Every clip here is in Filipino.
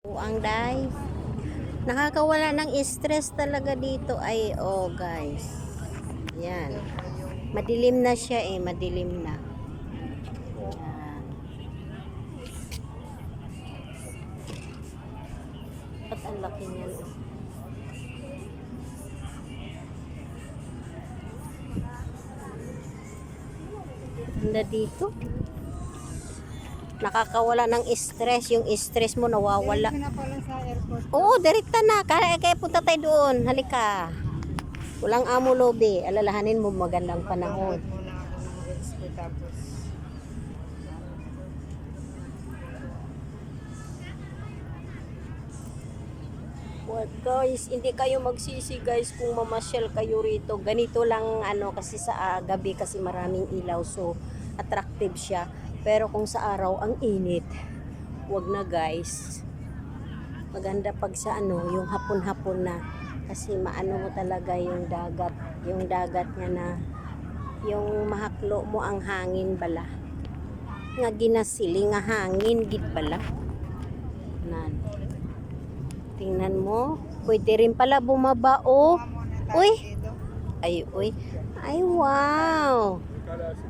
Ang guys, nakakawala ng stress talaga dito ay guys. Yan. Madilim na siya madilim na. Yan. At ang laki niyan. Ganda dito. Nakakawala ng stress. Yung stress mo nawawala. Oo, direkta na. Kaya punta tayo doon. Halika. Walang amo lobe. Alalahanin mo magandang panahon. What guys, hindi kayo magsisi guys kung mamasyal kayo rito. Ganito lang kasi sa gabi kasi maraming ilaw so attractive siya. Pero kung sa araw ang init, wag na guys. Maganda pag sa yung hapon-hapon na kasi maano mo talaga yung dagat niya na yung mahaklo mo ang hangin bala. Nga ginasili nga hangin gid bala. Nan. Tingnan mo, pwede rin pala bumaba Uy. Ay wow.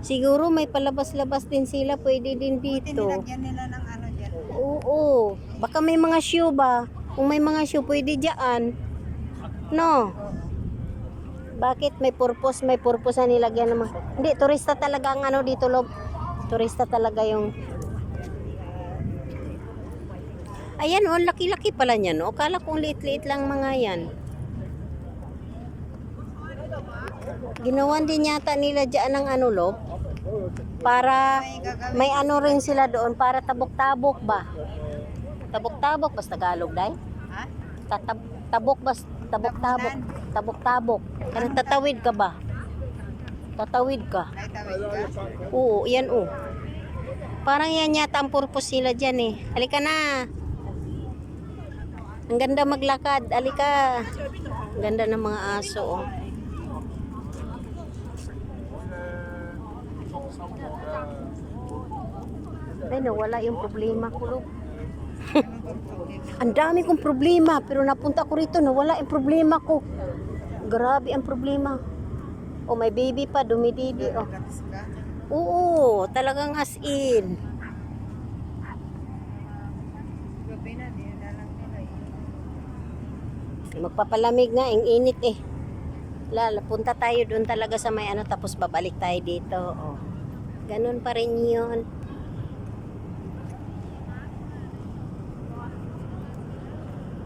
Siguro may palabas-labas din sila, pwede din dito. Nilagyan nila ng dyan. Oo. Baka may mga shoe ba? Kung may mga shoe, pwede dyan. No? Bakit may purpose? May purpose na nilagyan naman. Hindi, turista talaga ang dito, Lob. Turista talaga yung... Ayan, laki-laki pala niya, no? Kala kong liit-liit lang mga yan. Ginawan din yata nila dyan ng Lob. Para may rin sila doon para tabok-tabok ba? Tabok-tabok bas Tagalog dai? Ha? Tabok bas tabok-tabok. Tabok-tabok. Kanang tatawid ka ba? Tatawid ka. Ay, tawid ka? Oo, yan Parang yan yata ang purpose nila dyan Halika na. Ang ganda maglakad. Halika. Ang ganda ng mga aso Ay, nawala yung problema ko, Lob. Ang dami kong problema, pero napunta ko rito, nawala yung problema ko. Grabe ang problema. May baby pa, dumididi. Relax ka? Oo, talagang as in. Gabi na, di na lang nila Magpapalamig nga, ang init punta tayo doon talaga sa may tapos babalik tayo dito. Ganun pa rin yun.